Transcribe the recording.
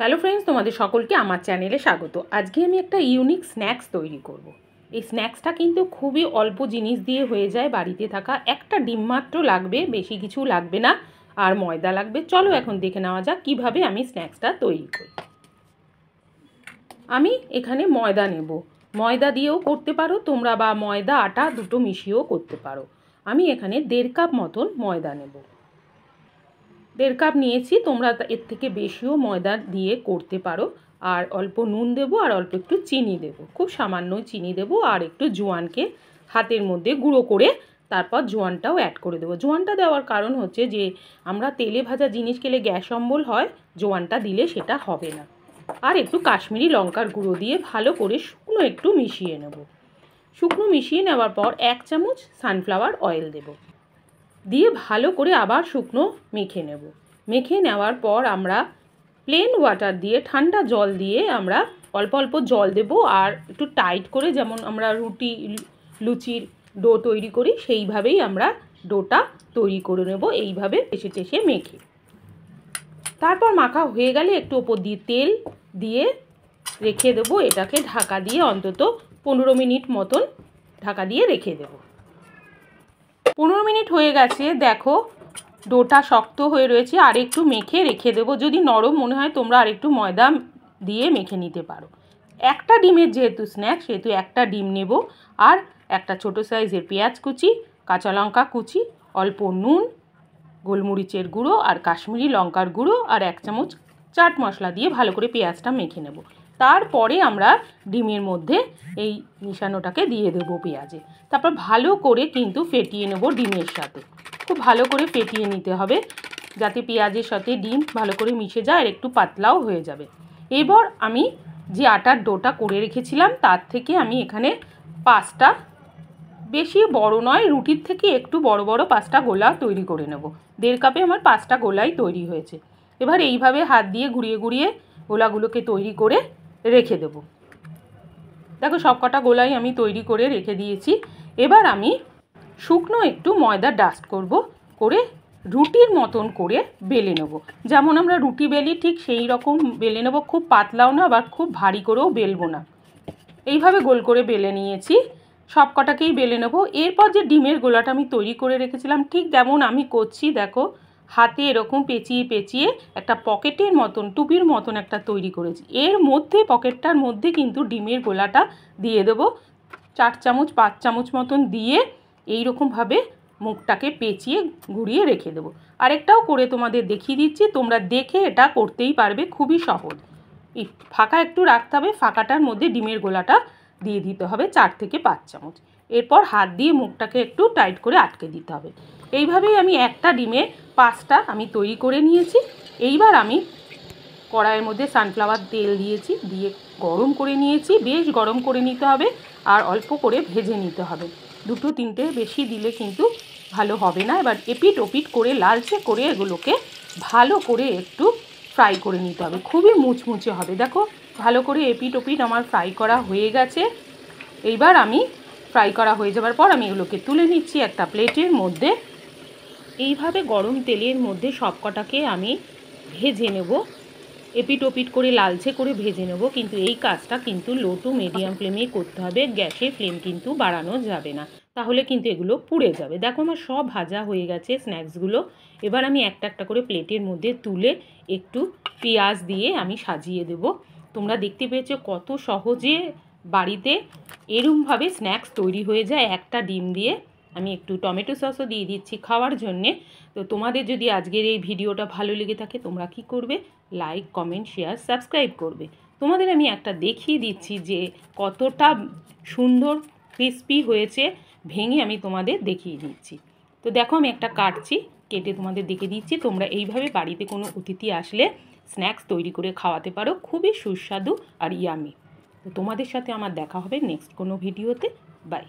Hello friends, তোমাদের সকলকে আমার চ্যানেলে স্বাগত। আজকে আমি একটা ইউনিক স্ন্যাক্স তৈরি করব। এই স্ন্যাক্সটা কিন্তু খুবই অল্প জিনিস দিয়ে হয়ে যায়। বাড়িতে থাকা একটা ডিম মাত্র লাগবে, বেশি কিছু লাগবে না, আর ময়দা লাগবে। চলো এখন দেখে নেওয়া যাক কীভাবে আমি স্ন্যাক্সটা তৈরি করি। আমি এখানে ময়দা নেব। ময়দা দিয়েও করতে পারো তোমরা, বা ময়দা আটা দুটো মিশিয়েও করতে পারো। আমি এখানে 1.5 কাপ মতন ময়দা নেব। 1.5 কাপ নিয়েছি, তোমরা এর থেকে বেশিও ময়দা দিয়ে করতে পারো। আর অল্প নুন দেবো, আর অল্প একটু চিনি দেবো, খুব সামান্য চিনি দেবো, আর একটু জোয়ানকে হাতের মধ্যে গুঁড়ো করে তারপর জোয়ানটাও অ্যাড করে দেবো। জোয়ানটা দেওয়ার কারণ হচ্ছে যে আমরা তেলে ভাজা জিনিস খেলে গ্যাস অম্বল হয়, জোয়ানটা দিলে সেটা হবে না। আর একটু কাশ্মীরি লঙ্কার গুঁড়ো দিয়ে ভালো করে শুকনো একটু মিশিয়ে নেব। শুকনো মিশিয়ে নেওয়ার পর 1 চামচ সানফ্লাওয়ার অয়েল দেবো, দিয়ে ভালো করে আবার শুকনো মেখে নেব। মেখে নেওয়ার পর আমরা প্লেন ওয়াটার দিয়ে, ঠান্ডা জল দিয়ে আমরা অল্প অল্প জল দেব, আর একটু টাইট করে, যেমন আমরা রুটি লুচির ডো তৈরি করি সেইভাবেই আমরা ডোটা তৈরি করে নেব, এইভাবে টেসে টেসে মেখে। তারপর মাখা হয়ে গেলে একটু ওপর দিয়ে তেল দিয়ে রেখে দেবো। এটাকে ঢাকা দিয়ে অন্তত 15 মিনিট মতন ঢাকা দিয়ে রেখে দেবো। 15 মিনিট হয়ে গেছে, দেখো ডোটা শক্ত হয়ে রয়েছে। আর একটু মেখে রেখে দেবো। যদি নরম মনে হয় তোমরা আর একটু ময়দা দিয়ে মেখে নিতে পারো। একটা ডিমের যেহেতু স্ন্যাক্স, সেহেতু একটা ডিম নেব, আর একটা ছোট সাইজের পেঁয়াজ কুচি, কাঁচা লঙ্কা কুচি, অল্প নুন, গোলমরিচের গুঁড়ো আর কাশ্মীরি লঙ্কার গুঁড়ো, আর 1 চামচ চাট মশলা দিয়ে ভালো করে পেঁয়াজটা মেখে নেব। তারপরে আমরা ডিমের মধ্যে এই মিশানোটাকে দিয়ে দেবো পেঁয়াজে। তারপর ভালো করে কিন্তু ফেটিয়ে নেব ডিমের সাথে। খুব ভালো করে ফেটিয়ে নিতে হবে, যাতে পেঁয়াজের সাথে ডিম ভালো করে মিশে যায়, আর একটু পাতলাও হয়ে যাবে। এবার আমি যে আটার ডোটা করে রেখেছিলাম তার থেকে আমি এখানে 5টা, বেশি বড় নয়, রুটির থেকে একটু বড় বড় 5টা গোলা তৈরি করে নেব। 1.5 কাপে আমার 5টা গোলাই তৈরি হয়েছে। এবার এইভাবে হাত দিয়ে ঘুরিয়ে ঘুরিয়ে গোলাগুলোকে তৈরি করে রেখে দেব। দেখো সবকটা গোলাই আমি তৈরি করে রেখে দিয়েছি। এবার আমি শুকনো একটু ময়দা ডাস্ট করে রুটির মতন করে বেলে নেব। যেমন আমরা রুটি বেলি ঠিক সেই রকম বেলে নেব। খুব পাতলাও না, আবার খুব ভারী করেও বেলবো না। এইভাবে গোল করে বেলে নিয়েছি, সব কটাকেই বেলে নেব। এরপর যে ডিমের গোলাটা আমি তৈরি করে রেখেছিলাম, ঠিক যেমন আমি করছি, দেখো হাতে এরকম পেঁচিয়ে পেঁচিয়ে একটা পকেটের মতন, টুপির মতন একটা তৈরি করেছি। এর মধ্যে, পকেটটার মধ্যে কিন্তু ডিমের গোলাটা দিয়ে দেবো। 4 চামচ 5 চামচ মতন দিয়ে এইরকমভাবে মুখটাকে পেঁচিয়ে ঘুরিয়ে রেখে দেবো। আরেকটাও করে তোমাদের দেখিয়ে দিচ্ছি, তোমরা দেখে এটা করতেই পারবে, খুবই সহজ। এই ফাঁকা একটু রাখতে হবে, ফাঁকাটার মধ্যে ডিমের গোলাটা দিয়ে দিতে হবে 4 থেকে 5 চামচ। এরপর হাত দিয়ে মুখটাকে একটু টাইট করে আটকে দিতে হবে। এইভাবেই আমি একটা ডিমে 5টা আমি তৈরি করে নিয়েছি। এইবার আমি কড়াইয়ের মধ্যে সানফ্লাওয়ার তেল দিয়েছি, দিয়ে গরম করে নিয়েছি। বেশ গরম করে নিতে হবে, আর অল্প করে ভেজে নিতে হবে। 2-3টে বেশি দিলে কিন্তু ভালো হবে না। এবার এপিট ওপিট করে লালচে করে এগুলোকে ভালো করে একটু ফ্রাই করে নিতে হবে, খুবই মুচমুচে হবে। দেখো ভালো করে এপিট ওপিট আমার ফ্রাই করা হয়ে গেছে। এইবার আমি ফ্রাই করা হয়ে যাওয়ার পর আমি এগুলোকে তুলে নিচ্ছি একটা প্লেটের মধ্যে। এইভাবে গরম তেলের মধ্যে সবকটাকে আমি ভেজে নেব, এপিট ওপিট করে লালচে করে ভেজে নেব। কিন্তু এই কাজটা কিন্তু লো টু মিডিয়াম ফ্লেমেই করতে হবে, গ্যাসের ফ্লেম কিন্তু বাড়ানো যাবে না, তাহলে কিন্তু এগুলো পুড়ে যাবে। দেখো আমার সব ভাজা হয়ে গেছে স্ন্যাক্সগুলো। এবার আমি একটা একটা করে প্লেটের মধ্যে তুলে একটু পেঁয়াজ দিয়ে আমি সাজিয়ে দেব। তোমরা দেখতে পেয়েছো কত সহজে বাড়িতে এরমভাবে স্ন্যাক্স তৈরি হয়ে যায় একটা ডিম দিয়ে। আমি একটু টমেটো সসও দিয়ে দিচ্ছি খাওয়ার জন্যে। তো তোমাদের যদি আজকের এই ভিডিওটা ভালো লেগে থাকে, তোমরা কি করবে? লাইক, কমেন্ট, শেয়ার, সাবস্ক্রাইব করবে। তোমাদের আমি একটা দেখিয়ে দিচ্ছি যে কতটা সুন্দর ক্রিস্পি হয়েছে, ভেঙে আমি তোমাদের দেখিয়ে দিচ্ছি। তো দেখো আমি একটা কাটছি, কেটে তোমাদের দেখিয়ে দিচ্ছি। তোমরা এইভাবে বাড়িতে কোনো অতিথি আসলে স্ন্যাক্স তৈরি করে খাওয়াতে পারো, খুবই সুস্বাদু আর ইয়ামি। তো তোমাদের সাথে আমার দেখা হবে নেক্সট কোনো ভিডিওতে। বাই।